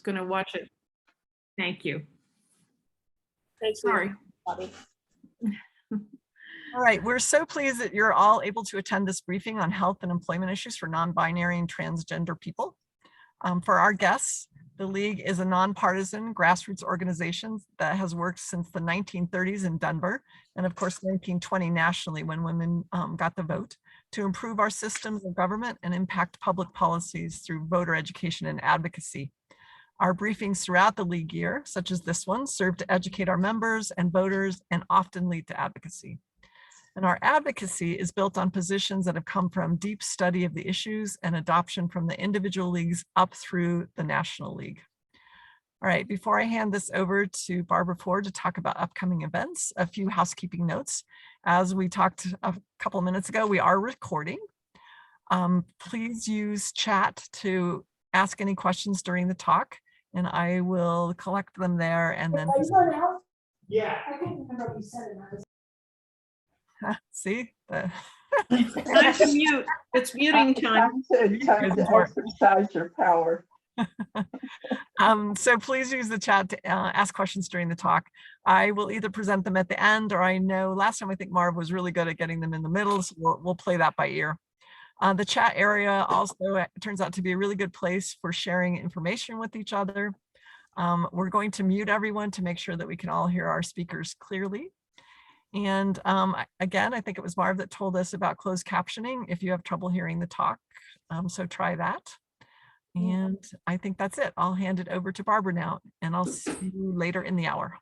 going to watch it. Thank you. Thanks. Sorry. Bobby. All right, we're so pleased that you're all able to attend this briefing on health and employment issues for non-binary and transgender people. For our guests, the League is a nonpartisan grassroots organization that has worked since the 1930s in Denver, and of course 1920 nationally when women got the vote, to improve our systems of government and impact public policies through voter education and advocacy. Our briefings throughout the League year, such as this one, serve to educate our members and voters and often lead to advocacy. And our advocacy is built on positions that have come from deep study of the issues and adoption from the individual leagues up through the National League. All right, before I hand this over to Barbara Ford to talk about upcoming events, a few housekeeping notes. As we talked a couple minutes ago, we are recording. Please use chat to ask any questions during the talk, and I will collect them there and then. Yeah. I can't remember what you said. See? Time to mute. It's muting time. Time to exercise your power. So please use the chat to ask questions during the talk. I will either present them at the end, or I know last time I think Marv was really good at getting them in the middle, so we'll play that by ear. The chat area also turns out to be a really good place for sharing information with each other. We're going to mute everyone to make sure that we can all hear our speakers clearly. And again, I think it was Marv that told us about closed captioning if you have trouble hearing the talk. So try that. And I think that's it. I'll hand it over to Barbara now, and I'll see you later in the hour.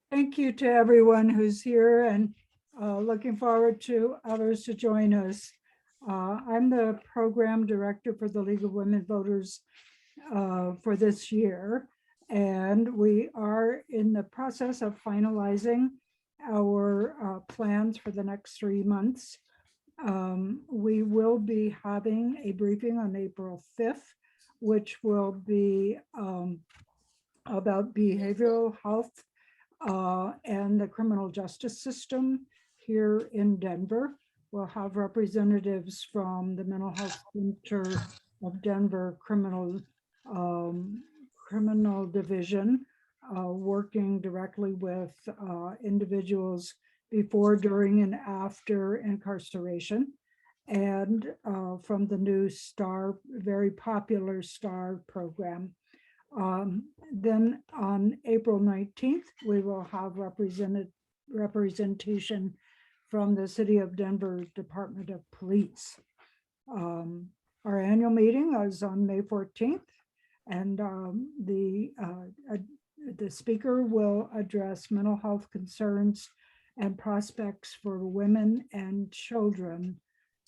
Thank you to everyone who's here, and looking forward to others to join us. I'm the program director for the League of Women Voters for this year. And we are in the process of finalizing our plans for the next 3 months. We will be having a briefing on April 5th, which will be about behavioral health and the criminal justice system here in Denver. We'll have representatives from the Mental Health Center of Denver Criminal Division, working directly with individuals before, during, and after incarceration, and from the new STAR, very popular STAR program. Then on April 19th, we will have representation from the City of Denver Department of Police. Our annual meeting is on May 14th. And the speaker will address mental health concerns and prospects for women and children's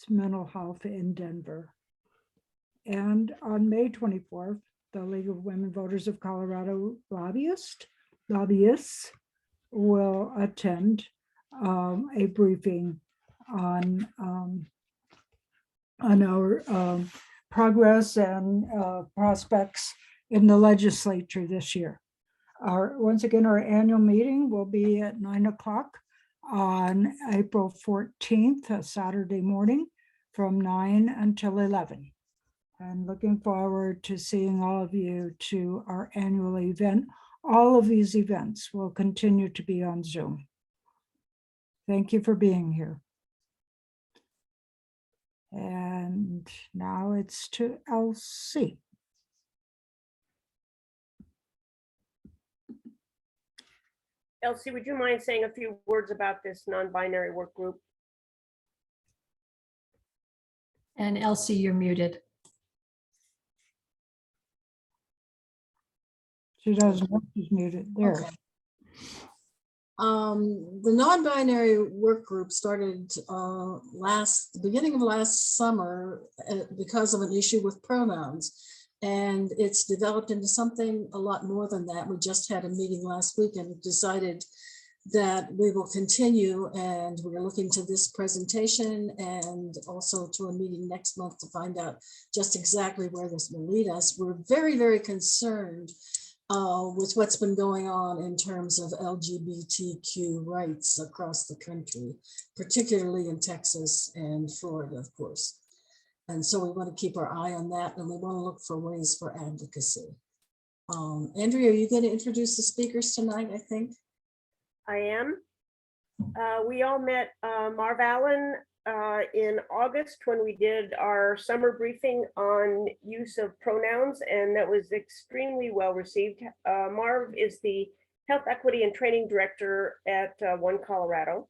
mental health in Denver. And on May 24th, the League of Women Voters of Colorado lobbyists will attend a briefing on our progress and prospects in the legislature this year. Once again, our annual meeting will be at 9 o'clock on April 14th, a Saturday morning, from 9 until 11. I'm looking forward to seeing all of you to our annual event. All of these events will continue to be on Zoom. Thank you for being here. And now it's to Elsie. Elsie, would you mind saying a few words about this non-binary work group? And Elsie, you're muted. She doesn't know she's muted there. Okay. The non-binary work group started beginning of last summer because of an issue with pronouns, and it's developed into something a lot more than that. We just had a meeting last week and decided that we will continue, and we're looking to this presentation and also to a meeting next month to find out just exactly where this will lead us. We're very, very concerned with what's been going on in terms of LGBTQ rights across the country, particularly in Texas and Florida, of course. And so we want to keep our eye on that, and we want to look for ways for advocacy. Andrea, are you going to introduce the speakers tonight, I think? I am. We all met Marv Allen in August when we did our summer briefing on use of pronouns, and that was extremely well received. Marv is the Health Equity and Training Director at One Colorado.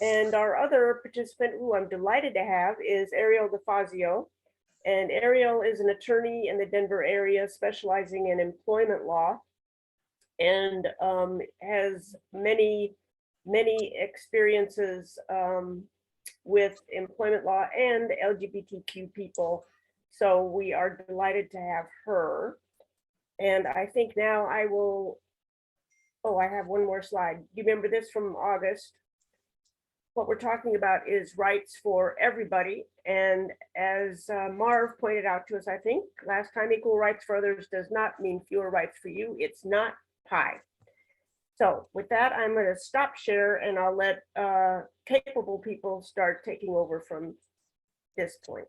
And our other participant, who I'm delighted to have, is Ariel DeFazio. And Ariel is an attorney in the Denver area specializing in employment law, and has many experiences with employment law and LGBTQ people. So we are delighted to have her. And I think now I will, oh, I have one more slide. You remember this from August? What we're talking about is rights for everybody. And as Marv pointed out to us, I think last time, equal rights for others does not mean fewer rights for you. It's not pie. So with that, I'm going to stop share, and I'll let capable people start taking over from this point.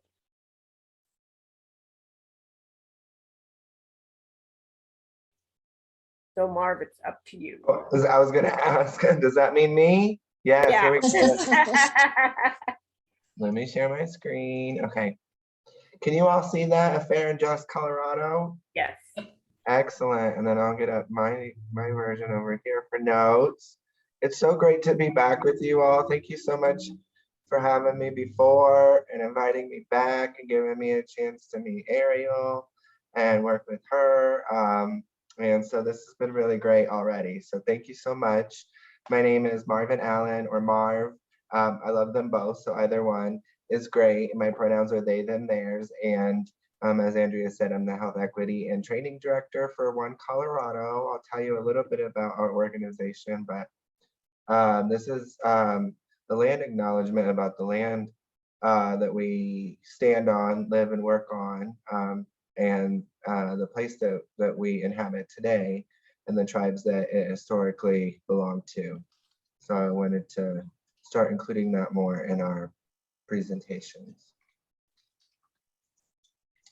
So Marv, it's up to you. I was going to ask, does that mean me? Yes, Yeah. here we go. Let me share my screen. Okay. Can you all see that? A Fair and Just Colorado? Yes. Excellent. And then I'll get up my version over here for notes. It's so great to be back with you all. Thank you so much for having me before and inviting me back and giving me a chance to meet Ariel and work with her. And so this has been really great already. So thank you so much. My name is Marvin Allen, or Marv. I love them both, so either one is great. My pronouns are they, them, theirs. And as Andrea said, I'm the Health Equity and Training Director for One Colorado. I'll tell you a little bit about our organization, but this is the land acknowledgement about the land that we stand on, live and work on, and the place that we inhabit today, and the tribes that it historically belonged to. So I wanted to start including that more in our presentations.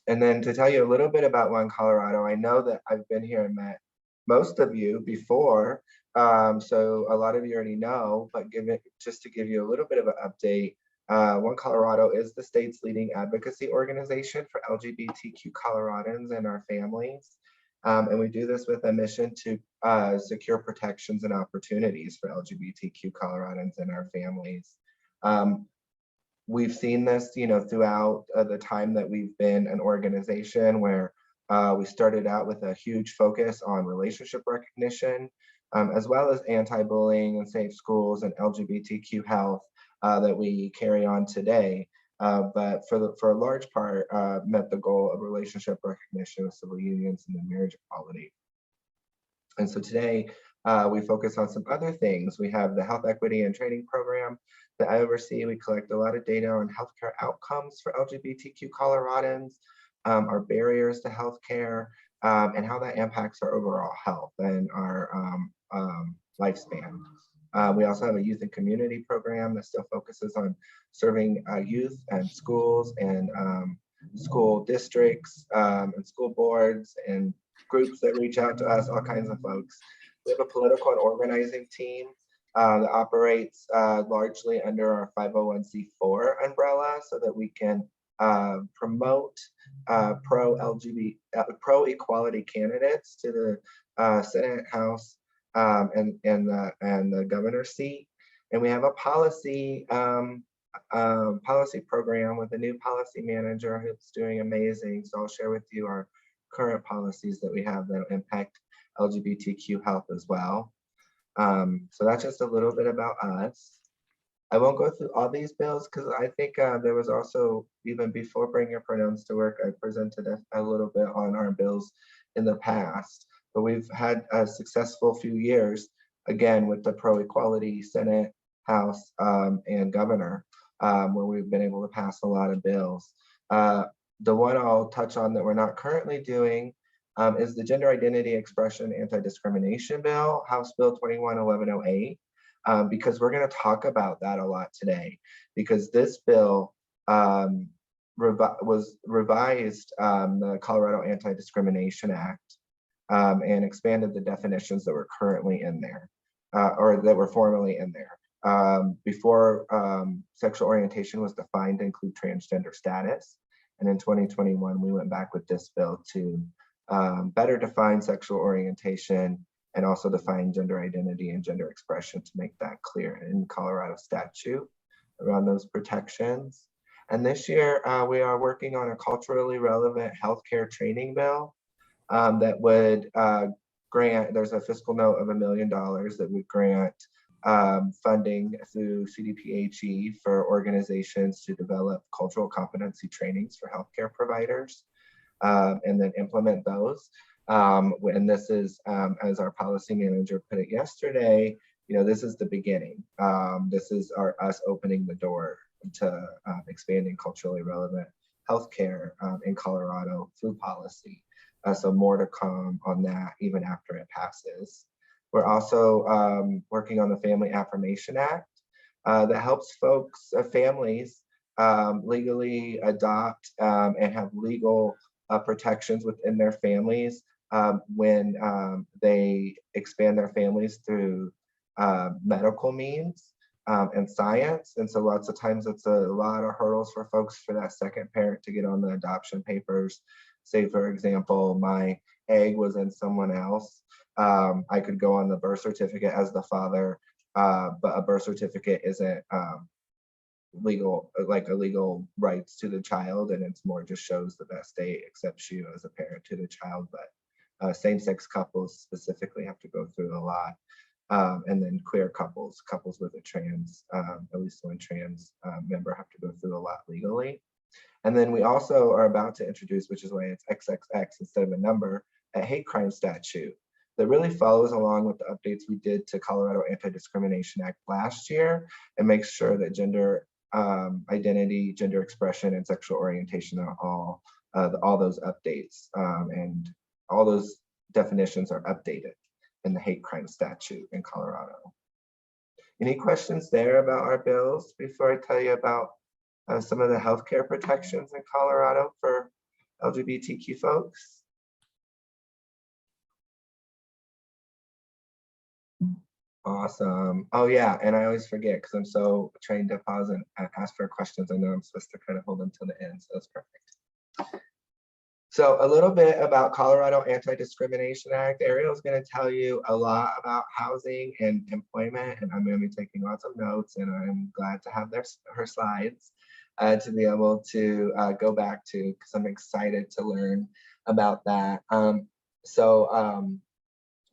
And then to tell you a little bit about One Colorado, I know that I've been here and met most of you before, so a lot of you already know, but just to give you a little bit of an update, One Colorado is the state's leading advocacy organization for LGBTQ Coloradans and our families. And we do this with a mission to secure protections and opportunities for LGBTQ Coloradans and our families. We've seen this, throughout the time that we've been an organization where we started out with a huge focus on relationship recognition, as well as anti-bullying and safe schools and LGBTQ health that we carry on today. But for a large part, met the goal of relationship recognition with civil unions and marriage equality. And so today, we focus on some other things. We have the Health Equity and Training Program that I oversee. We collect a lot of data on healthcare outcomes for LGBTQ Coloradans, our barriers to healthcare, and how that impacts our overall health and our lifespan. We also have a youth and community program that still focuses on serving youth and schools and school districts and school boards and groups that reach out to us, all kinds of folks. We have a political and organizing team that operates largely under our 501c4 umbrella so that we can promote pro-equality candidates to the Senate, House, and the governor's seat. And we have a policy program with a new policy manager who's doing amazing. So I'll share with you our current policies that we have that impact LGBTQ health as well. So that's just a little bit about us. I won't go through all these bills because I think there was also, even before Bring Your Pronouns to Work, I presented a little bit on our bills in the past. But we've had a successful few years, again, with the pro-equality Senate, House, and governor, where we've been able to pass a lot of bills. The one I'll touch on that we're not currently doing is the Gender Identity Expression Anti-Discrimination Bill, House Bill 211108, because we're going to talk about that a lot today, because this bill revised the Colorado Anti-Discrimination Act and expanded the definitions that were currently in there or that were formerly in there. Before sexual orientation was defined to include transgender status. And in 2021, we went back with this bill to better define sexual orientation and also define gender identity and gender expression to make that clear in Colorado statute around those protections. And this year, we are working on a culturally relevant healthcare training bill that would grant, there's a fiscal note of $1 million that would grant funding through CDPHE for organizations to develop cultural competency trainings for healthcare providers and then implement those. And this is, as our policy manager put it yesterday, this is the beginning. This is us opening the door to expanding culturally relevant healthcare in Colorado through policy. So more to come on that even after it passes. We're also working on the Family Affirmation Act that helps folks, families legally adopt and have legal protections within their families when they expand their families through medical means and science. And so lots of times it's a lot of hurdles for folks for that second parent to get on the adoption papers. Say, for example, my egg was in someone else. I could go on the birth certificate as the father, but a birth certificate isn't legal, like a legal rights to the child, and it's more just shows the best date accepts you as a parent to the child. But same-sex couples specifically have to go through a lot. And then queer couples with a trans, at least one trans member, have to go through a lot legally. And then we also are about to introduce, which is why it's XXX instead of a number, a hate crime statute that really follows along with the updates we did to Colorado Anti-Discrimination Act last year and makes sure that gender identity, gender expression, and sexual orientation are all those updates and all those definitions are updated in the hate crime statute in Colorado. Any questions there about our bills before I tell you about some of the healthcare protections in Colorado for LGBTQ folks? Awesome. Oh yeah, and I always forget because I'm so trained to pause and ask for questions. I know I'm supposed to kind of hold them till the end, so that's perfect. So a little bit about Colorado Anti-Discrimination Act. Ariel's going to tell you a lot about housing and employment, and I'm going to be taking lots of notes, and I'm glad to have her slides to be able to go back to, because I'm excited to learn about that.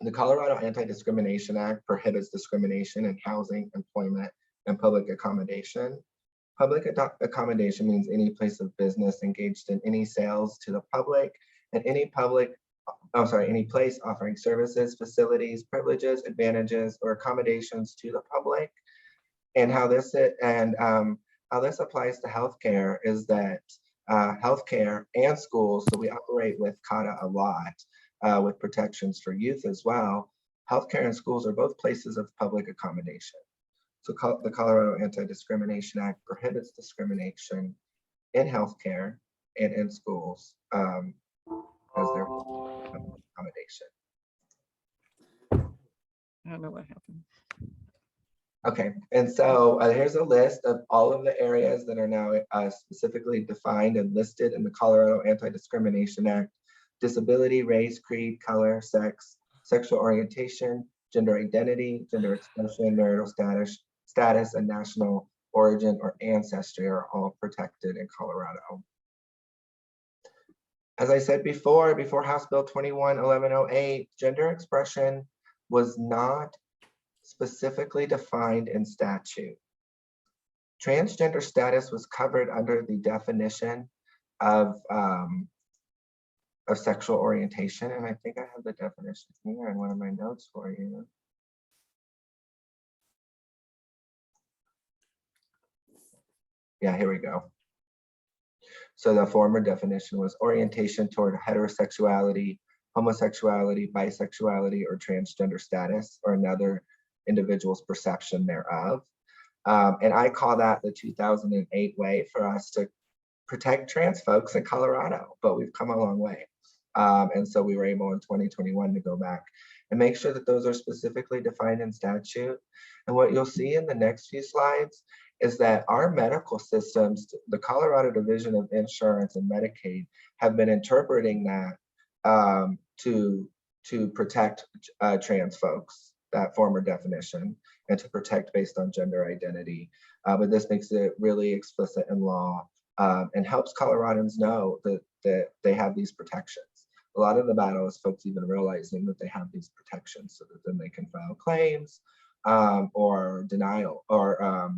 The Colorado Anti-Discrimination Act prohibits discrimination in housing, employment, and public accommodation. Public accommodation means any place of business engaged in any sales to the public and any place offering services, facilities, privileges, advantages, or accommodations to the public. And how this applies to healthcare is that healthcare and schools, so we operate with CADA a lot with protections for youth as well. Healthcare and schools are both places of public accommodation. So the Colorado Anti-Discrimination Act prohibits discrimination in healthcare and in schools as their accommodation. I don't know what happened. Okay, and so here's a list of all of the areas that are now specifically defined and listed in the Colorado Anti-Discrimination Act: disability, race, creed, color, sex, sexual orientation, gender identity, gender expression, marital status, and national origin or ancestry are all protected in Colorado. As I said before House Bill 21-1108, gender expression was not specifically defined in statute. Transgender status was covered under the definition of sexual orientation, and I think I have the definition here in one of my notes for you. Yeah, here we go. So the former definition was orientation toward heterosexuality, homosexuality, bisexuality, or transgender status, or another individual's perception thereof. And I call that the 2008 way for us to protect trans folks in Colorado, but we've come a long way. And so we were able in 2021 to go back and make sure that those are specifically defined in statute. And what you'll see in the next few slides is that our medical systems, the Colorado Division of Insurance and Medicaid, have been interpreting that to protect trans folks, that former definition, and to protect based on gender identity. But this makes it really explicit in law and helps Coloradans know that they have these protections. A lot of the battle is folks even realizing that they have these protections so that then they can file claims or denial or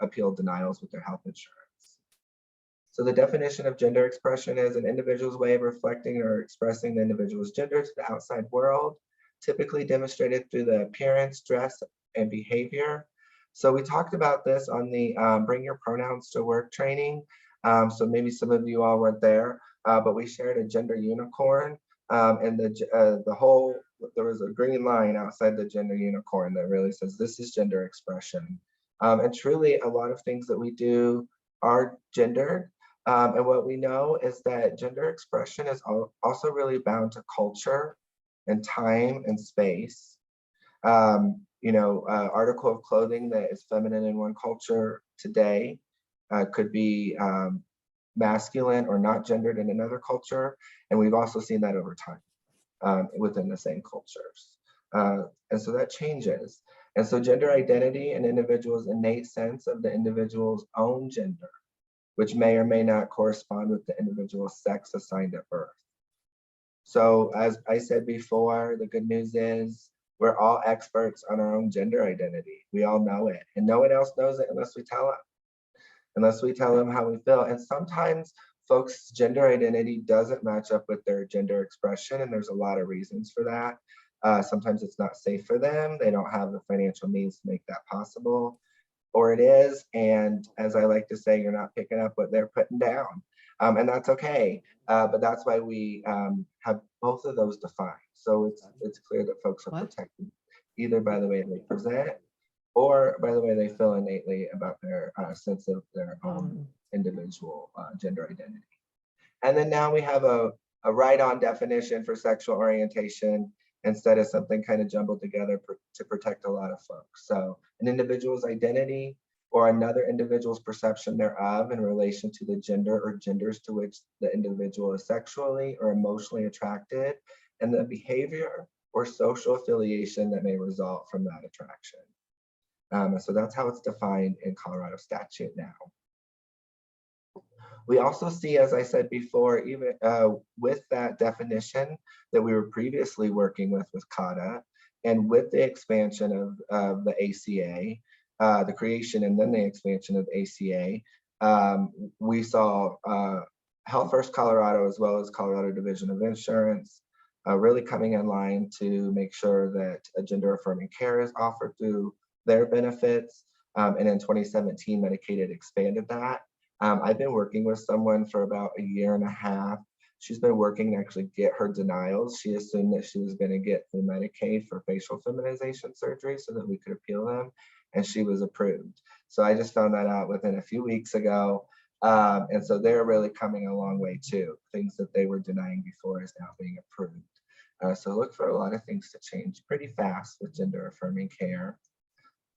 appeal denials with their health insurance. So the definition of gender expression is an individual's way of reflecting or expressing the individual's gender to the outside world, typically demonstrated through the appearance, dress, and behavior. So we talked about this on the Bring Your Pronouns to Work training. So maybe some of you all weren't there, but we shared a gender unicorn, and there was a green line outside the gender unicorn that really says this is gender expression. And truly a lot of things that we do are gendered. And what we know is that gender expression is also really bound to culture and time and space. Article of clothing that is feminine in one culture today could be masculine or not gendered in another culture. And we've also seen that over time within the same cultures. And so that changes. And so gender identity, an individual's innate sense of the individual's own gender, which may or may not correspond with the individual's sex assigned at birth. So as I said before, the good news is we're all experts on our own gender identity. We all know it, and no one else knows it unless we tell them how we feel. And sometimes folks' gender identity doesn't match up with their gender expression, and there's a lot of reasons for that. Sometimes it's not safe for them. They don't have the financial means to make that possible, or it is. And as I like to say, you're not picking up what they're putting down. And that's okay. But that's why we have both of those defined. So it's clear that folks are protected either by the way they present or by the way they feel innately about their sense of their own individual gender identity. And then now we have a right-on definition for sexual orientation instead of something kind of jumbled together to protect a lot of folks. So an individual's identity or another individual's perception thereof in relation to the gender or genders to which the individual is sexually or emotionally attracted, and the behavior or social affiliation that may result from that attraction. So that's how it's defined in Colorado statute now. We also see, as I said before, even with that definition that we were previously working with CADA, and with the expansion of the ACA, the creation and then the expansion of ACA, we saw Health First Colorado as well as Colorado Division of Insurance really coming in line to make sure that a gender affirming care is offered through their benefits. And in 2017, Medicaid had expanded that. I've been working with someone for about a year and a half. She's been working to actually get her denials. She assumed that she was going to get through Medicaid for facial feminization surgery so that we could appeal them, and she was approved. So I just found that out within a few weeks ago. And so they're really coming a long way too. Things that they were denying before is now being approved. So look for a lot of things to change pretty fast with gender affirming care.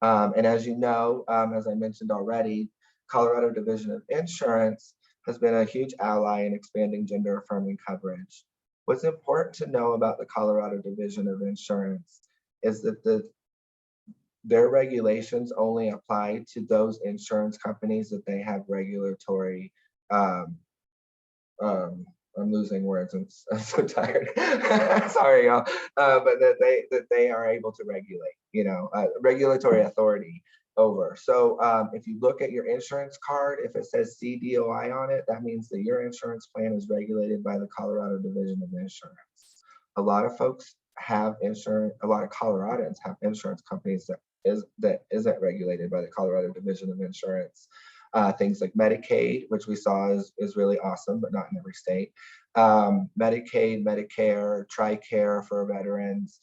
And as you know, as I mentioned already, Colorado Division of Insurance has been a huge ally in expanding gender affirming coverage. What's important to know about the Colorado Division of Insurance is that their regulations only apply to those insurance companies that they have regulatory, I'm losing words, I'm so tired. Sorry, y'all. But that they are able to regulate, regulatory authority over. So if you look at your insurance card, if it says CDOI on it, that means that your insurance plan is regulated by the Colorado Division of Insurance. A lot of folks have insurance, a lot of Coloradans have insurance companies that isn't regulated by the Colorado Division of Insurance. Things like Medicaid, which we saw is really awesome, but not in every state. Medicaid, Medicare, TRICARE for veterans,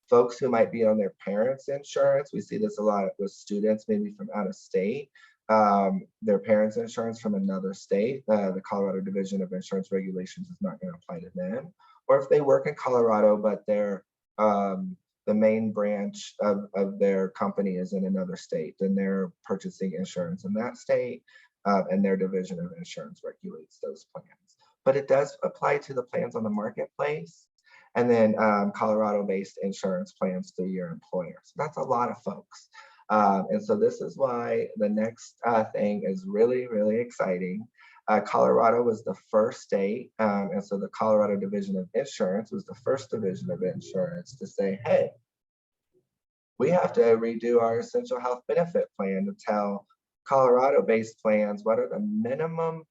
folks who might be on their parents' insurance. We see this a lot with students, maybe from out of state. their parents' insurance from another state, the Colorado Division of Insurance Regulations is not going to apply to them. Or if they work in Colorado, but they're the main branch of their company is in another state, then they're purchasing insurance in that state, and their division of insurance regulates those plans. But it does apply to the plans on the marketplace, and then Colorado-based insurance plans through your employer. So that's a lot of folks. And so this is why the next thing is really, really exciting. Colorado was the first state, and so the Colorado Division of Insurance was the first division of insurance to say, hey, we have to redo our essential health benefit plan to tell Colorado-based plans what are the minimum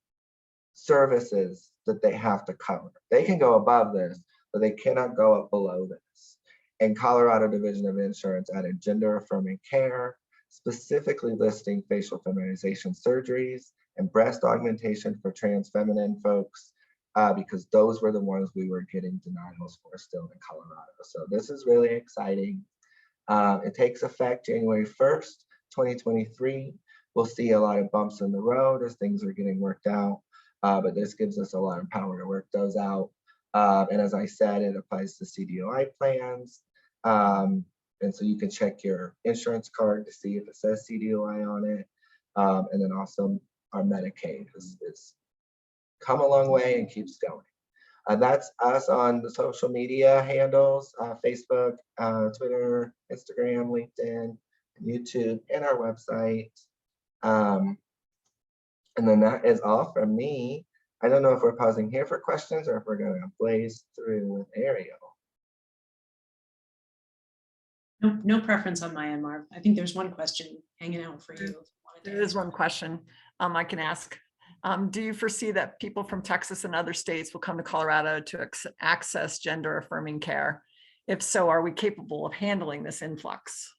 services that they have to cover. They can go above this, but they cannot go up below this. And Colorado Division of Insurance added gender affirming care, specifically listing facial feminization surgeries and breast augmentation for trans feminine folks, because those were the ones we were getting denials for still in Colorado. So this is really exciting. It takes effect January 1st, 2023. We'll see a lot of bumps in the road as things are getting worked out, but this gives us a lot of power to work those out. And as I said, it applies to CDOI plans. And so you can check your insurance card to see if it says CDOI on it. And then also our Medicaid has come a long way and keeps going. That's us on the social media handles, Facebook, Twitter, Instagram, LinkedIn, YouTube, and our website. And then that is all from me. I don't know if we're pausing here for questions or if we're going to blaze through with Ariel. No preference on my end, Marv. I think there's one question hanging out for you. There is one question I can ask. Do you foresee that people from Texas and other states will come to Colorado to access gender affirming care? If so, are we capable of handling this influx?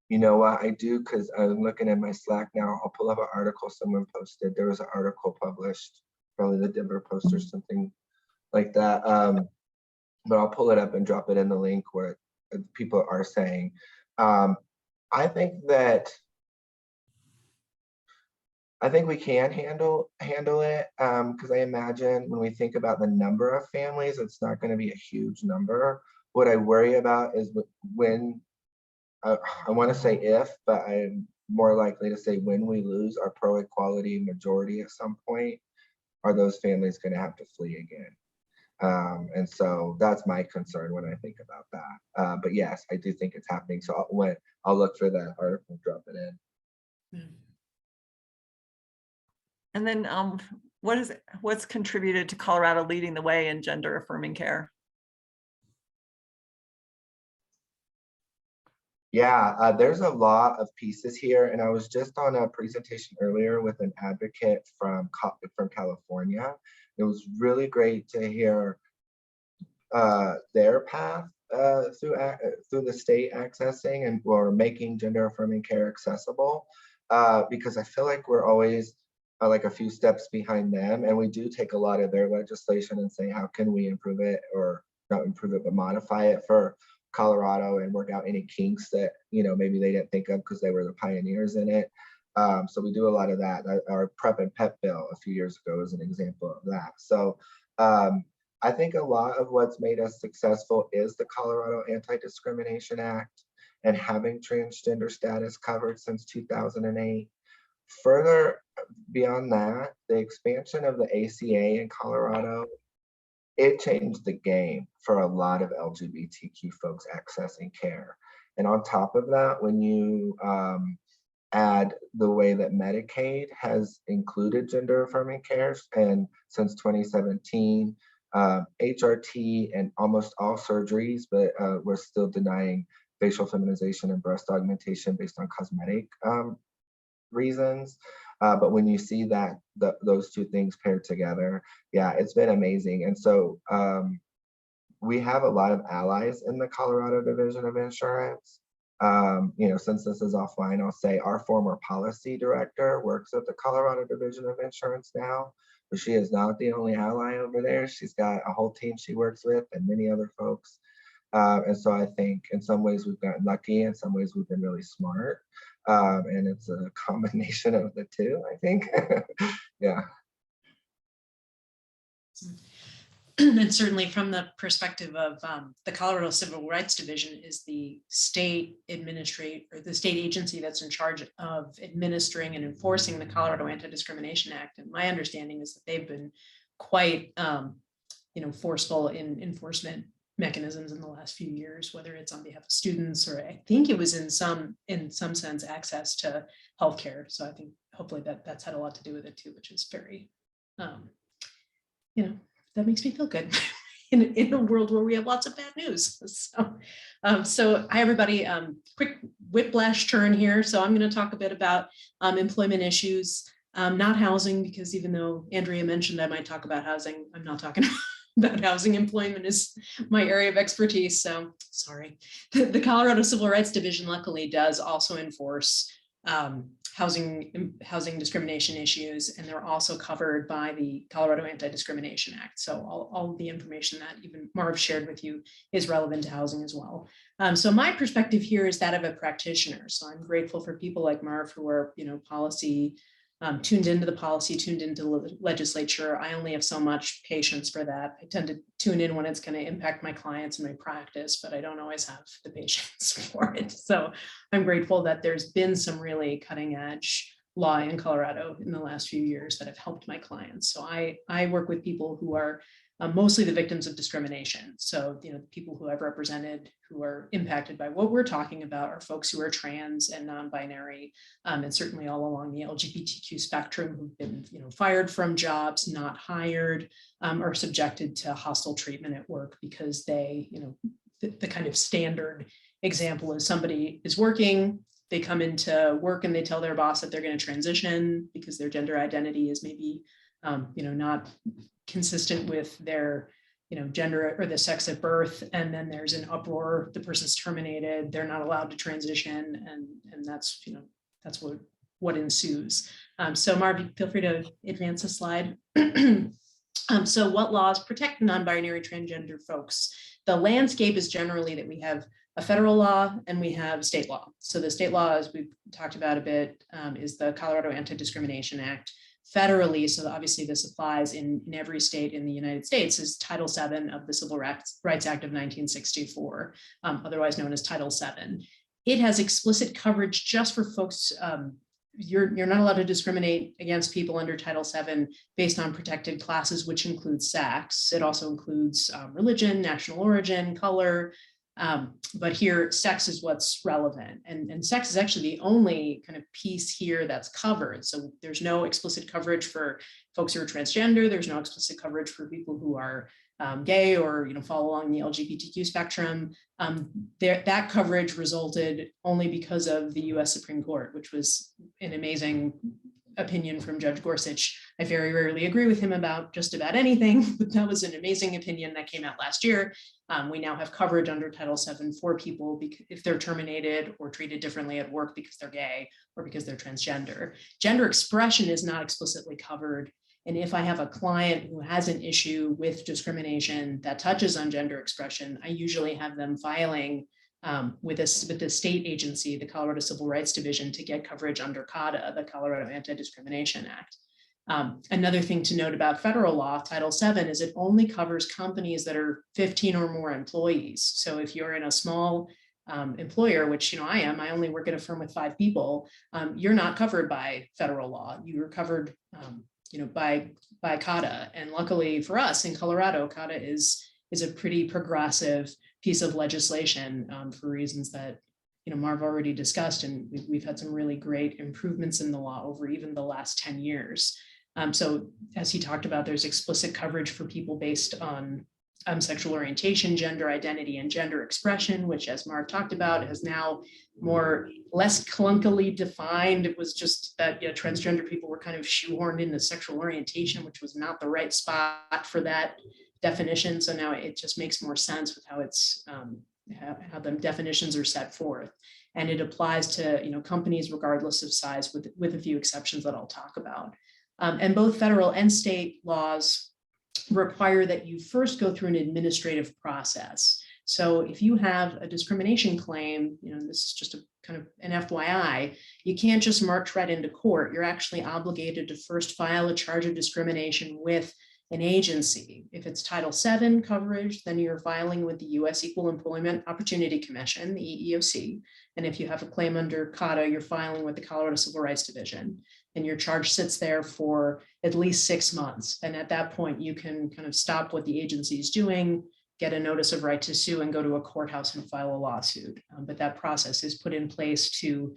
You know what, I do, because I'm looking at my Slack now. I'll pull up an article someone posted. There was an article published, probably the Denver Post or something like that. But I'll pull it up and drop it in the link where people are saying. I think we can handle it, because I imagine when we think about the number of families, it's not going to be a huge number. What I worry about is when, I want to say if, but I'm more likely to say when we lose our pro-equality majority at some point, are those families going to have to flee again? And so that's my concern when I think about that. But yes, I do think it's happening. So I'll look for that article and drop it in. And then what's contributed to Colorado leading the way in gender affirming care? Yeah, there's a lot of pieces here. And I was just on a presentation earlier with an advocate from California. It was really great to hear their path through the state accessing and or making gender affirming care accessible, because I feel like we're always like a few steps behind them, and we do take a lot of their legislation and say, how can we improve it, or not improve it, but modify it for Colorado and work out any kinks that, you know, maybe they didn't think of because they were the pioneers in it. So we do a lot of that. Our PrEP and PEP bill a few years ago is an example of that. So I think a lot of what's made us successful is the Colorado Anti-Discrimination Act and having transgender status covered since 2008. Further beyond that, the expansion of the ACA in Colorado, it changed the game for a lot of LGBTQ folks accessing care. And on top of that, when you add the way that Medicaid has included gender affirming care, and since 2017, HRT and almost all surgeries, but we're still denying facial feminization and breast augmentation based on cosmetic reasons. But when you see that those two things paired together, yeah, it's been amazing. And so we have a lot of allies in the Colorado Division of Insurance. You know, since this is offline, I'll say our former policy director works at the Colorado Division of Insurance now, but she is not the only ally over there. She's got a whole team she works with and many other folks. And so I think in some ways we've gotten lucky, in some ways we've been really smart. And it's a combination of the two, I think. Yeah. And certainly from the perspective of the Colorado Civil Rights Division is the state the state agency that's in charge of administering and enforcing the Colorado Anti-Discrimination Act. And my understanding is that they've been quite forceful in enforcement mechanisms in the last few years, whether it's on behalf of students or I think it was in some sense access to healthcare. So I think hopefully that's had a lot to do with it too, which is very, that makes me feel good in a world where we have lots of bad news. So hi everybody, quick whiplash turn here. So I'm going to talk a bit about employment issues, not housing, because even though Andrea mentioned I might talk about housing, I'm not talking about housing. Employment is my area of expertise. So sorry. The Colorado Civil Rights Division luckily does also enforce housing discrimination issues, and they're also covered by the Colorado Anti-Discrimination Act. So all the information that even Marv shared with you is relevant to housing as well. So my perspective here is that of a practitioner. So I'm grateful for people like Marv who are, policy tuned into the policy, tuned into the legislature. I only have so much patience for that. I tend to tune in when it's going to impact my clients and my practice, but I don't always have the patience for it. So I'm grateful that there's been some really cutting edge law in Colorado in the last few years that have helped my clients. So I work with people who are mostly the victims of discrimination. So, the people who I've represented who are impacted by what we're talking about are folks who are trans and non-binary, and certainly all along the LGBTQ spectrum who've been, fired from jobs, not hired, or subjected to hostile treatment at work because they, the kind of standard example is somebody is working, they come into work and they tell their boss that they're going to transition because their gender identity is maybe, not consistent with their, gender or the sex at birth. And then there's an uproar, the person's terminated, they're not allowed to transition. And that's, that's what ensues. So Marv, feel free to advance a slide. So what laws protect non-binary transgender folks? The landscape is generally that we have a federal law and we have state law. So the state law, as we've talked about a bit, is the Colorado Anti-Discrimination Act. Federally, so obviously this applies in every state in the United States, is Title VII of the Civil Rights Act of 1964, otherwise known as Title VII. It has explicit coverage just for folks. You're not allowed to discriminate against people under Title VII based on protected classes, which includes sex. It also includes religion, national origin, color. But here, sex is what's relevant. And sex is actually the only kind of piece here that's covered. So there's no explicit coverage for folks who are transgender. There's no explicit coverage for people who are gay or fall along the LGBTQ spectrum. That coverage resulted only because of the US Supreme Court, which was an amazing opinion from Judge Gorsuch. I very rarely agree with him about just about anything, but that was an amazing opinion that came out last year. We now have coverage under Title VII for people if they're terminated or treated differently at work because they're gay or because they're transgender. Gender expression is not explicitly covered. And if I have a client who has an issue with discrimination that touches on gender expression, I usually have them filing with the state agency, the Colorado Civil Rights Division, to get coverage under CADA, the Colorado Anti-Discrimination Act. Another thing to note about federal law, Title VII, is it only covers companies that are 15 or more employees. So if you're in a small employer, which I am, I only work at a firm with 5 people, you're not covered by federal law. You're covered by CADA. And luckily for us in Colorado, CADA is a pretty progressive piece of legislation for reasons that Marv already discussed, and we've had some really great improvements in the law over even the last 10 years. So as he talked about, there's explicit coverage for people based on sexual orientation, gender identity, and gender expression, which, as Marv talked about, is now less clunkily defined. It was just that transgender people were kind of shoehorned into sexual orientation, which was not the right spot for that definition. So now it just makes more sense with how it's how the definitions are set forth, and it applies to companies regardless of size, with a few exceptions that I'll talk about. And both federal and state laws require that you first go through an administrative process. So if you have a discrimination claim, this is just a kind of an FYI, you can't just march right into court. You're actually obligated to first file a charge of discrimination with an agency. If it's Title VII coverage, then you're filing with the U.S. Equal Employment Opportunity Commission, the EEOC. And if you have a claim under CADA, you're filing with the Colorado Civil Rights Division. And your charge sits there for at least 6 months. And at that point, you can kind of stop what the agency is doing, get a notice of right to sue, and go to a courthouse and file a lawsuit. But that process is put in place to,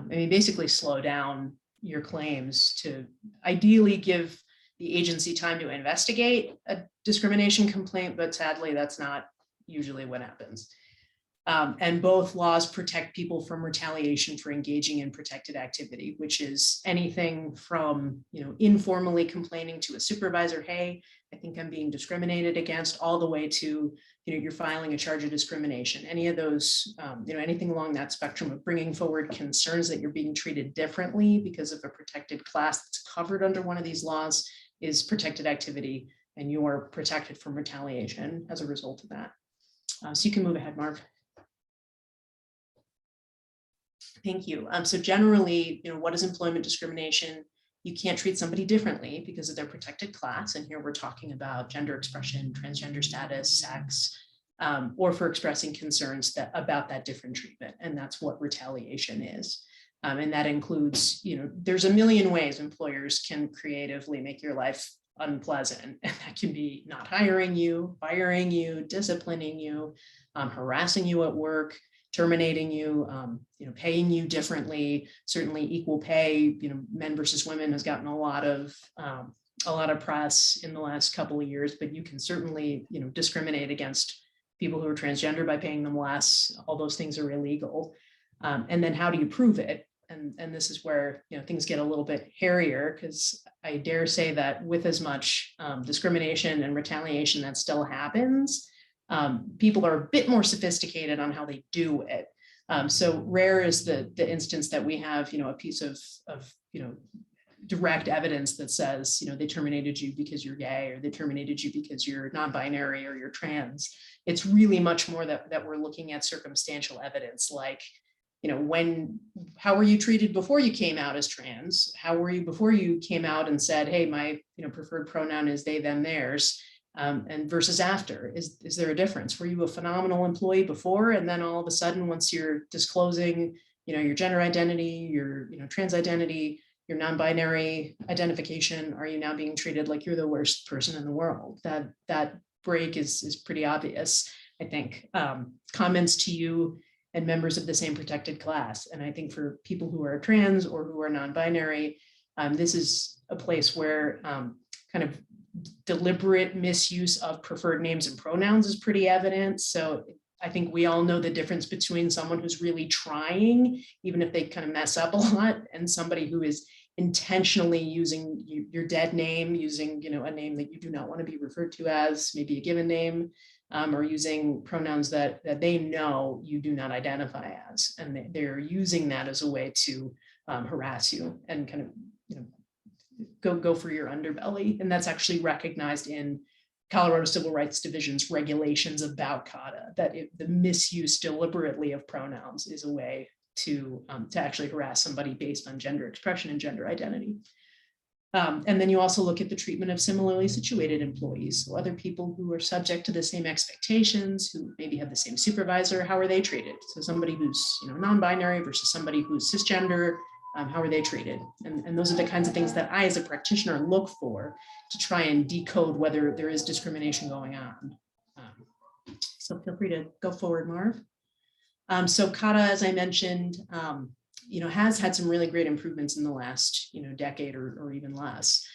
basically slow down your claims to ideally give the agency time to investigate a discrimination complaint, but sadly, that's not usually what happens. And both laws protect people from retaliation for engaging in protected activity, which is anything from, informally complaining to a supervisor, hey, I think I'm being discriminated against, all the way to, you're filing a charge of discrimination. Any of those, anything along that spectrum of bringing forward concerns that you're being treated differently because of a protected class that's covered under one of these laws is protected activity, and you are protected from retaliation as a result of that. So you can move ahead, Marv. Thank you. So generally, what is employment discrimination? You can't treat somebody differently because of their protected class. And here we're talking about gender expression, transgender status, sex, or for expressing concerns about that different treatment. And that's what retaliation is. And that includes, there's a million ways employers can creatively make your life unpleasant. And that can be not hiring you, firing you, disciplining you, harassing you at work, terminating you, paying you differently. Certainly equal pay, men versus women has gotten a lot of press in the last couple of years, but you can certainly, discriminate against people who are transgender by paying them less. All those things are illegal. And then how do you prove it? And this is where, things get a little bit hairier, because I dare say that with as much discrimination and retaliation that still happens, people are a bit more sophisticated on how they do it. So rare is the instance that we have, a piece of direct evidence that says, they terminated you because you're gay, or they terminated you because you're non-binary or you're trans. It's really much more that we're looking at circumstantial evidence, like, how were you treated before you came out as trans? How were you before you came out and said, hey, my preferred pronoun is they, them, theirs, and versus after? Is there a difference? Were you a phenomenal employee before, and then all of a sudden, once you're disclosing, your gender identity, your trans identity, your non-binary identification, are you now being treated like you're the worst person in the world? That break is pretty obvious, I think. Comments to you and members of the same protected class. And I think for people who are trans or who are non-binary, this is a place where kind of deliberate misuse of preferred names and pronouns is pretty evident. So I think we all know the difference between someone who's really trying, even if they kind of mess up a lot, and somebody who is intentionally using your dead name, using a name that you do not want to be referred to as, maybe a given name, or using pronouns that they know you do not identify as, and they're using that as a way to harass you and kind of go for your underbelly. And that's actually recognized in Colorado Civil Rights Division's regulations about CADA, that the misuse deliberately of pronouns is a way to actually harass somebody based on gender expression and gender identity. And then you also look at the treatment of similarly situated employees, so other people who are subject to the same expectations, who maybe have the same supervisor. How are they treated? So somebody who's non-binary versus somebody who's cisgender, how are they treated? And those are the kinds of things that I, as a practitioner, look for to try and decode whether there is discrimination going on. So feel free to go forward, Marv. So CADA, as I mentioned, has had some really great improvements in the last, decade or even less.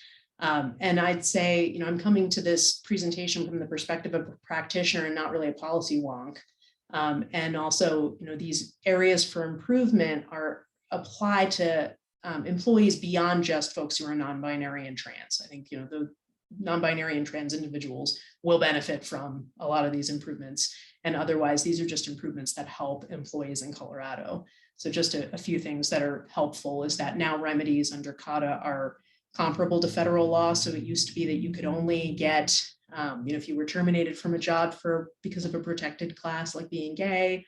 And I'd say, I'm coming to this presentation from the perspective of a practitioner and not really a policy wonk. And also, these areas for improvement are applied to employees beyond just folks who are non-binary and trans. I think, the non-binary and trans individuals will benefit from a lot of these improvements. And otherwise, these are just improvements that help employees in Colorado. So just a few things that are helpful is that now remedies under CADA are comparable to federal law. So it used to be that you could only get If you were terminated from a job because of a protected class like being gay,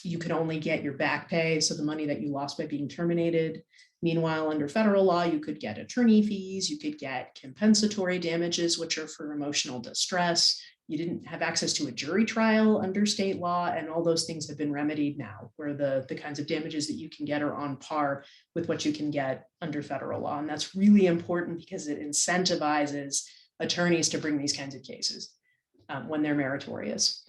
you could only get your back pay, so the money that you lost by being terminated. Meanwhile, under federal law, you could get attorney fees, you could get compensatory damages, which are for emotional distress. You didn't have access to a jury trial under state law, and all those things have been remedied now, where the kinds of damages that you can get are on par with what you can get under federal law. And that's really important because it incentivizes attorneys to bring these kinds of cases when they're meritorious.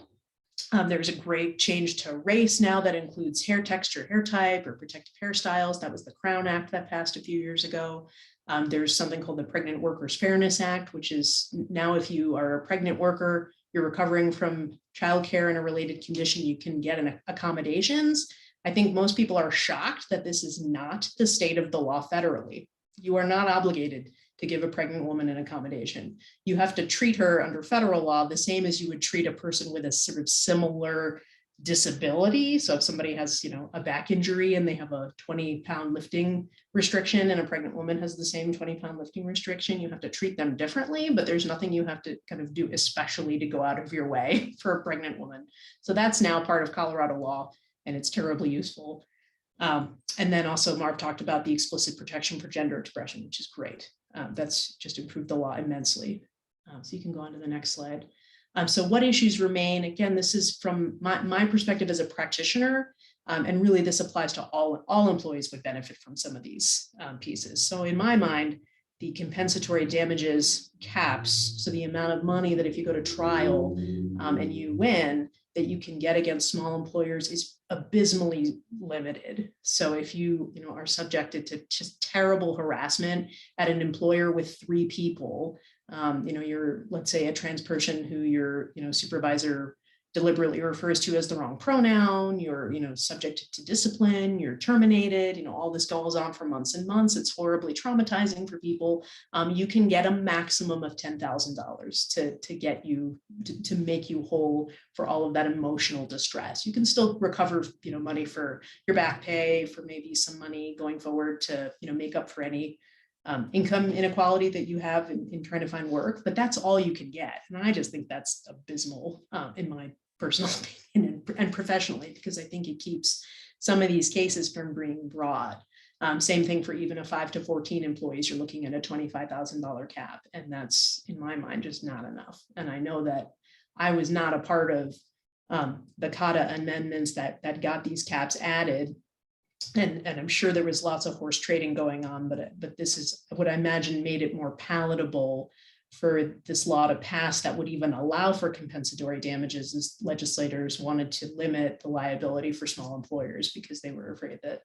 There's a great change to race now that includes hair texture, hair type, or protective hairstyles. That was the Crown Act that passed a few years ago. There's something called the Pregnant Workers Fairness Act, which is now if you are a pregnant worker, you're recovering from childcare and a related condition, you can get accommodations. I think most people are shocked that this is not the state of the law federally. You are not obligated to give a pregnant woman an accommodation. You have to treat her under federal law the same as you would treat a person with a sort of similar disability. So if somebody has, a back injury and they have a 20-pound lifting restriction and a pregnant woman has the same 20-pound lifting restriction, you have to treat them differently, but there's nothing you have to kind of do especially to go out of your way for a pregnant woman. So that's now part of Colorado law, and it's terribly useful. And then also Marv talked about the explicit protection for gender expression, which is great. That's just improved the law immensely. So you can go on to the next slide. So what issues remain? Again, this is from my perspective as a practitioner, and really this applies to all employees would benefit from some of these pieces. So in my mind, the compensatory damages caps, so the amount of money that if you go to trial and you win, that you can get against small employers is abysmally limited. So if you are subjected to just terrible harassment at an employer with 3 people, you're, let's say, a trans person who your supervisor deliberately refers to as the wrong pronoun, you're subject to discipline, you're terminated, all this goes on for months and months. It's horribly traumatizing for people. You can get a maximum of $10,000 to get you to make you whole for all of that emotional distress. You can still recover money for your back pay, for maybe some money going forward to make up for any income inequality that you have in trying to find work, but that's all you can get. And I just think that's abysmal in my personal opinion and professionally, because I think it keeps some of these cases from being brought. Same thing for even a 5 to 14 employees, you're looking at a $25,000 cap. And that's, in my mind, just not enough. And I know that I was not a part of the CADA amendments that got these caps added. And I'm sure there was lots of horse trading going on, but this is what I imagine made it more palatable for this law to pass that would even allow for compensatory damages, as legislators wanted to limit the liability for small employers because they were afraid that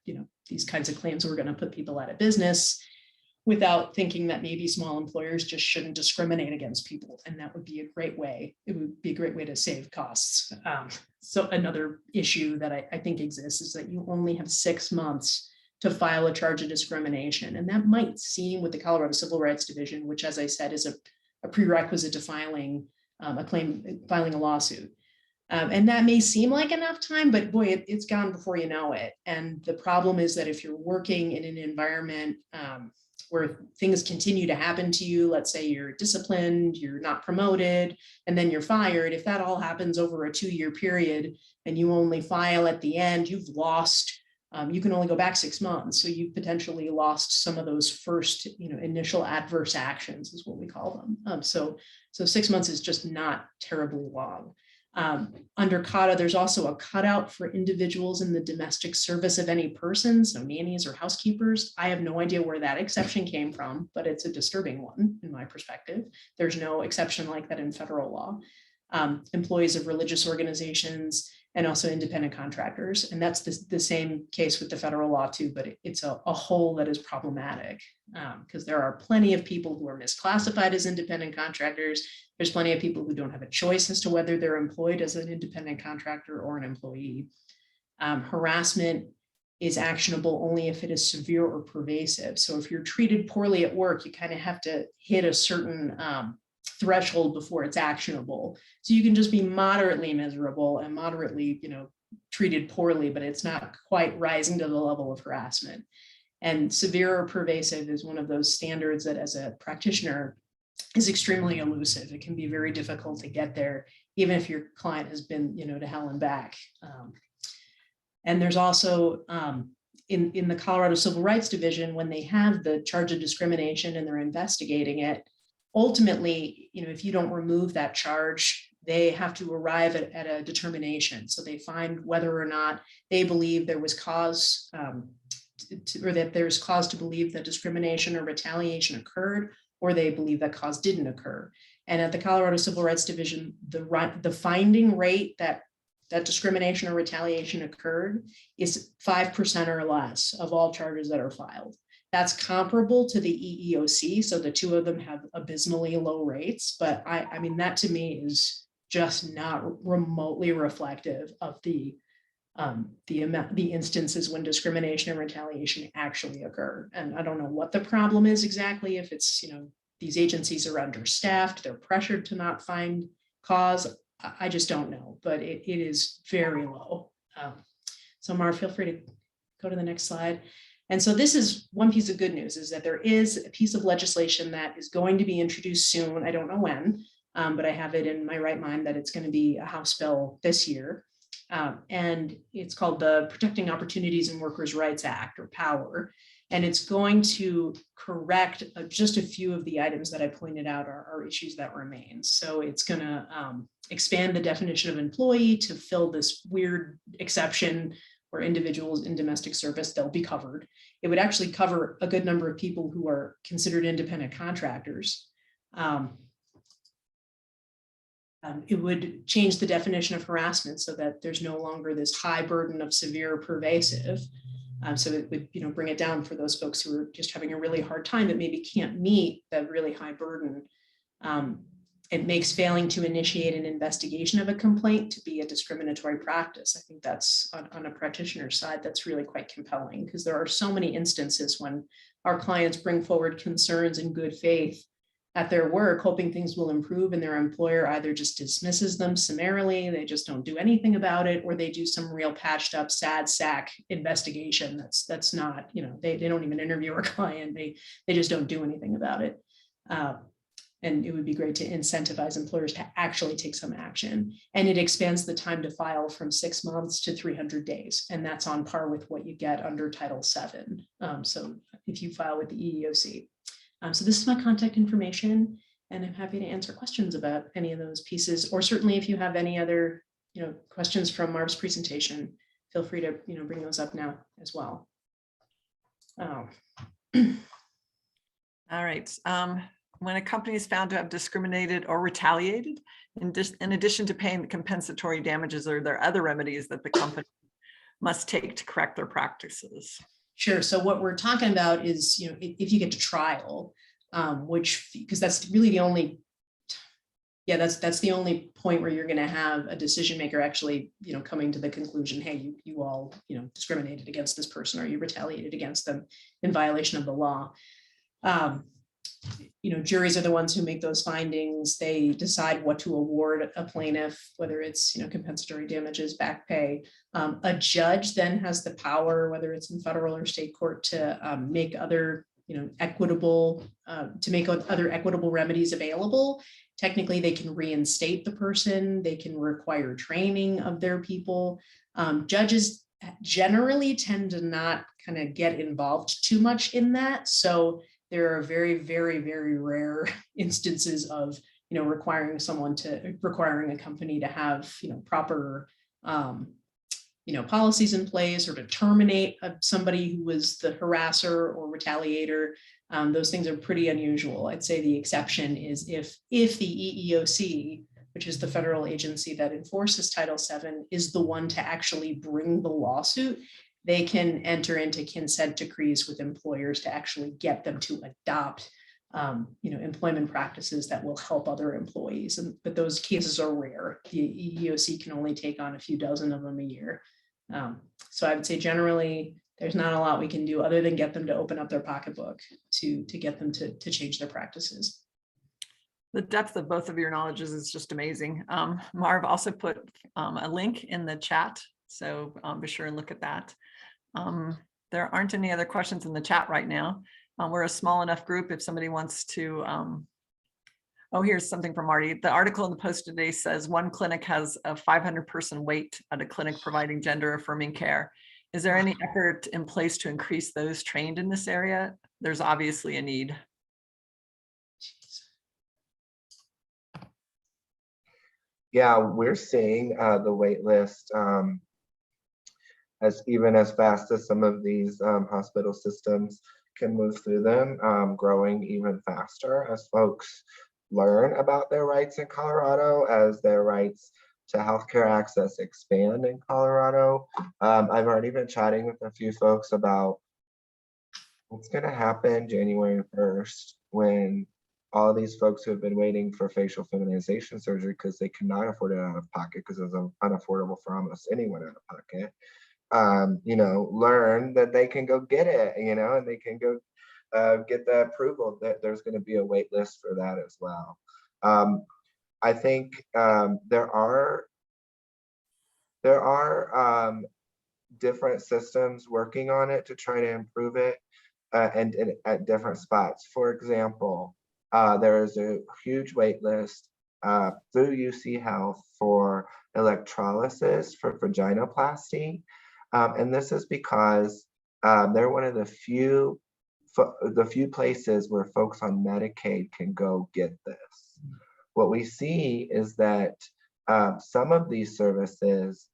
these kinds of claims were going to put people out of business, without thinking that maybe small employers just shouldn't discriminate against people. And that would be a great way. It would be a great way to save costs. So another issue that I think exists is that you only have 6 months to file a charge of discrimination. And that might seem, with the Colorado Civil Rights Division, which, as I said, is a prerequisite to filing a lawsuit. And that may seem like enough time, but boy, it's gone before you know it. And the problem is that if you're working in an environment where things continue to happen to you, let's say you're disciplined, you're not promoted, and then you're fired, if that all happens over a 2-year period and you only file at the end, you've lost, you can only go back 6 months. So you've potentially lost some of those first, initial adverse actions is what we call them. So 6 months is just not terribly long. Under CADA, there's also a cutout for individuals in the domestic service of any person, so nannies or housekeepers. I have no idea where that exception came from, but it's a disturbing one in my perspective. There's no exception like that in federal law. Employees of religious organizations and also independent contractors. And that's the same case with the federal law too, but it's a hole that is problematic because there are plenty of people who are misclassified as independent contractors. There's plenty of people who don't have a choice as to whether they're employed as an independent contractor or an employee. Harassment is actionable only if it is severe or pervasive. So if you're treated poorly at work, you kind of have to hit a certain threshold before it's actionable. So you can just be moderately miserable and moderately, treated poorly, but it's not quite rising to the level of harassment. And severe or pervasive is one of those standards that, as a practitioner, is extremely elusive. It can be very difficult to get there, even if your client has been, to hell and back. And there's also in the Colorado Civil Rights Division, when they have the charge of discrimination and they're investigating it, ultimately, if you don't remove that charge, they have to arrive at a determination. So they find whether or not they believe there was cause or that there's cause to believe that discrimination or retaliation occurred, or they believe that cause didn't occur. And at the Colorado Civil Rights Division, the finding rate that discrimination or retaliation occurred is 5% or less of all charges that are filed. That's comparable to the EEOC. So the two of them have abysmally low rates, but I mean, that to me is just not remotely reflective of the instances when discrimination and retaliation actually occur. And I don't know what the problem is exactly. If it's, these agencies are understaffed, they're pressured to not find cause. I just don't know, but it is very low. So Marv, feel free to go to the next slide. And so this is one piece of good news, is that there is a piece of legislation that is going to be introduced soon. I don't know when, but I have it in my right mind that it's going to be a House bill this year. And it's called the Protecting Opportunities and Workers' Rights Act, or POWER. And it's going to correct just a few of the items that I pointed out are issues that remain. So it's going to expand the definition of employee to fill this weird exception where individuals in domestic service, they'll be covered. It would actually cover a good number of people who are considered independent contractors. It would change the definition of harassment so that there's no longer this high burden of severe pervasive. So it would, bring it down for those folks who are just having a really hard time that maybe can't meet that really high burden. It makes failing to initiate an investigation of a complaint to be a discriminatory practice. I think that's on a practitioner's side, that's really quite compelling, because there are so many instances when our clients bring forward concerns in good faith at their work, hoping things will improve, and their employer either just dismisses them summarily, they just don't do anything about it, or they do some real patched up sad sack investigation that's not, they don't even interview our client, they just don't do anything about it. And it would be great to incentivize employers to actually take some action. And it expands the time to file from 6 months to 300 days. And that's on par with what you get under Title VII. So if you file with the EEOC. So this is my contact information, and I'm happy to answer questions about any of those pieces, or certainly if you have any other, questions from Marv's presentation, feel free to, bring those up now as well. All right. When a company is found to have discriminated or retaliated, in addition to paying the compensatory damages, are there other remedies that the company must take to correct their practices? Sure. So what we're talking about is, if you get to trial, because that's really the only, that's the only point where you're going to have a decision maker actually, coming to the conclusion, hey, you all, discriminated against this person, or you retaliated against them in violation of the law. Juries are the ones who make those findings. They decide what to award a plaintiff, whether it's, compensatory damages, back pay. A judge then has the power, whether it's in federal or state court, to make other, equitable remedies available. Technically, they can reinstate the person. They can require training of their people. Judges generally tend to not kind of get involved too much in that. So there are very, very, very rare instances of, requiring a company to have, proper, policies in place, or to terminate somebody who was the harasser or retaliator. Those things are pretty unusual. I'd say the exception is if the EEOC, which is the federal agency that enforces Title VII, is the one to actually bring the lawsuit, they can enter into consent decrees with employers to actually get them to adopt, employment practices that will help other employees. But those cases are rare. The EEOC can only take on a few dozen of them a year. So I would say generally, there's not a lot we can do other than get them to open up their pocketbook to get them to change their practices. The depth of both of your knowledges is just amazing. Marv also put a link in the chat, so be sure and look at that. There aren't any other questions in the chat right now. We're a small enough group. If somebody wants to Oh, here's something from Marty. The article in the Post today says one clinic has a 500-person wait at a clinic providing gender affirming care. Is there any effort in place to increase those trained in this area? There's obviously a need. Yeah, we're seeing the wait list as even as fast as some of these hospital systems can move through them, growing even faster as folks learn about their rights in Colorado, as their rights to healthcare access expand in Colorado. I've already been chatting with a few folks about what's going to happen January 1st when all these folks who have been waiting for facial feminization surgery because they cannot afford it out of pocket because it's unaffordable for almost anyone out of pocket, learn that they can go get it, and they can go get the approval. That there's going to be a wait list for that as well. I think there are different systems working on it to try to improve it, and at different spots. For example, there is a huge wait list through UC Health for electrolysis for vaginoplasty. And this is because they're one of the few places where folks on Medicaid can go get this. What we see is that some of these services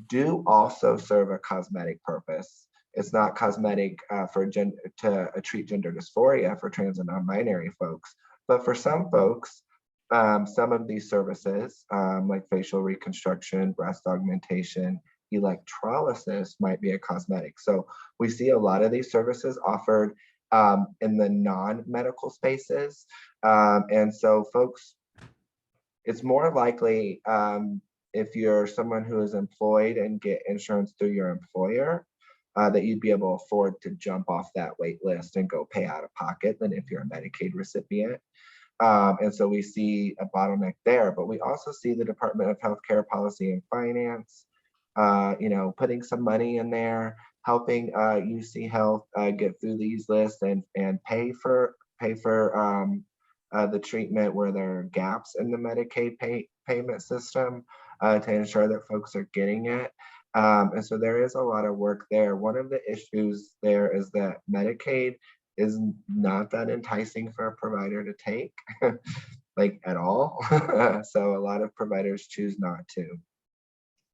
do also serve a cosmetic purpose. It's not cosmetic to treat gender dysphoria for trans and non-binary folks, but for some folks, some of these services like facial reconstruction, breast augmentation, electrolysis might be a cosmetic. So we see a lot of these services offered in the non-medical spaces. And so folks, it's more likely if you're someone who is employed and get insurance through your employer, that you'd be able to afford to jump off that wait list and go pay out of pocket than if you're a Medicaid recipient. And so we see a bottleneck there, but we also see the Department of Healthcare Policy and Finance, putting some money in there, helping UC Health get through these lists and pay for the treatment where there are gaps in the Medicaid payment system to ensure that folks are getting it. And so there is a lot of work there. One of the issues there is that Medicaid is not that enticing for a provider to take, like at all. So a lot of providers choose not to.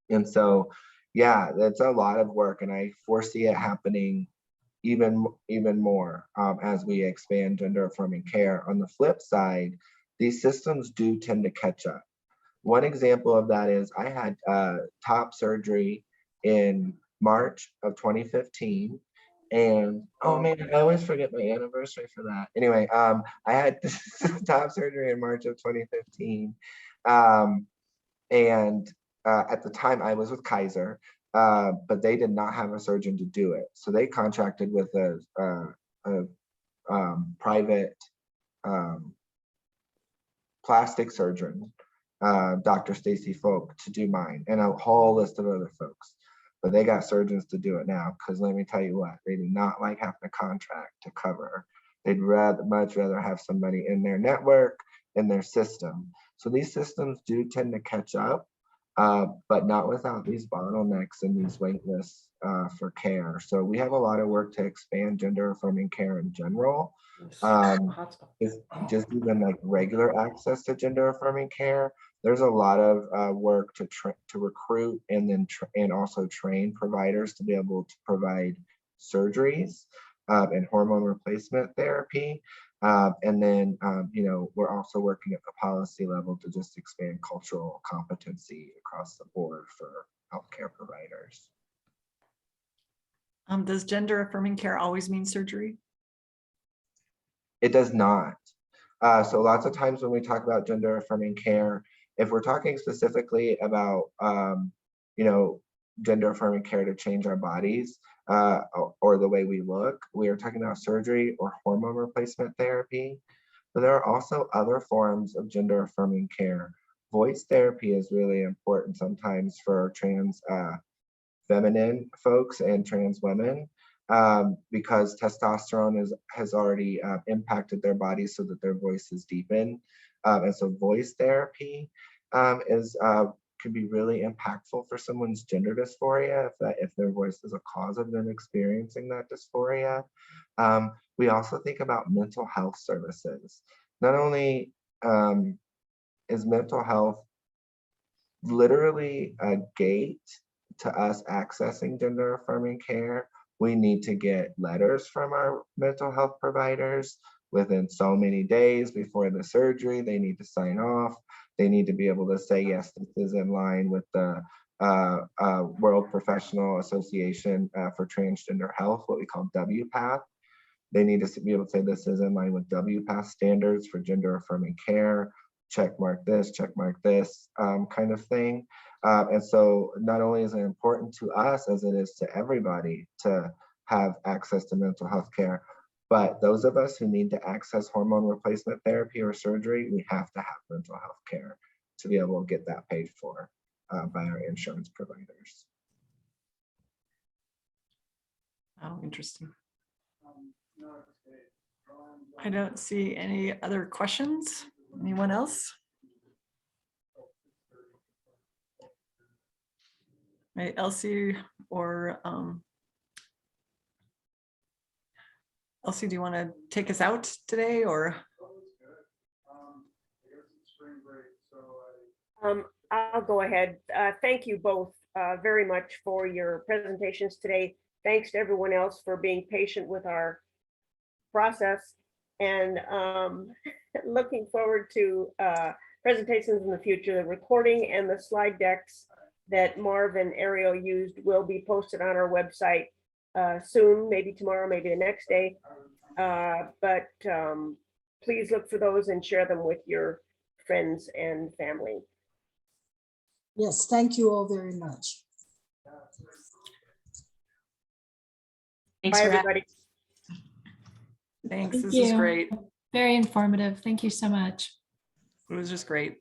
And so, yeah, that's a lot of work, and I foresee it happening even more as we expand gender affirming care. On the flip side, these systems do tend to catch up. One example of that is I had top surgery in March of 2015. And oh man, I always forget my anniversary for that. Anyway, I had top surgery in March of 2015. And at the time I was with Kaiser, but they did not have a surgeon to do it. So they contracted with a private plastic surgeon, Dr. Stacy Folk, to do mine, and a whole list of other folks. But they got surgeons to do it now, because let me tell you what, they do not like having a contract to cover. They'd much rather have somebody in their network, in their system. So these systems do tend to catch up, but not without these bottlenecks and these wait lists for care. So we have a lot of work to expand gender affirming care in general. Just even like regular access to gender affirming care. There's a lot of work to recruit and then and also train providers to be able to provide surgeries and hormone replacement therapy. And then, we're also working at the policy level to just expand cultural competency across the board for healthcare providers. Does gender affirming care always mean surgery? It does not. So lots of times when we talk about gender affirming care, if we're talking specifically about, gender affirming care to change our bodies or the way we look, we are talking about surgery or hormone replacement therapy. But there are also other forms of gender affirming care. Voice therapy is really important sometimes for trans feminine folks and trans women, because testosterone has already impacted their bodies so that their voices deepen. And so voice therapy can be really impactful for someone's gender dysphoria if their voice is a cause of them experiencing that dysphoria. We also think about mental health services. Not only is mental health literally a gate to us accessing gender affirming care, we need to get letters from our mental health providers within so many days before the surgery. They need to sign off. They need to be able to say, yes, this is in line with the World Professional Association for Transgender Health, what we call WPATH. They need to be able to say this is in line with WPATH standards for gender affirming care. Check mark this kind of thing. And so not only is it important to us as it is to everybody to have access to mental health care, but those of us who need to access hormone replacement therapy or surgery, we have to have mental health care to be able to get that paid for by our insurance providers. Oh, interesting. I don't see any other questions. Anyone else? Right, Elsie or Elsie, do you want to take us out today or? I'll go ahead. Thank you both very much for your presentations today. Thanks to everyone else for being patient with our process, and looking forward to presentations in the future. The recording and the slide decks that Marv and Ariel used will be posted on our website soon, maybe tomorrow, maybe the next day. But please look for those and share them with your friends and family. Yes, thank you all very much. Thanks Bye, for everybody. Thanks, Thank this is you. great. Very informative. Thank you so much. It was just great.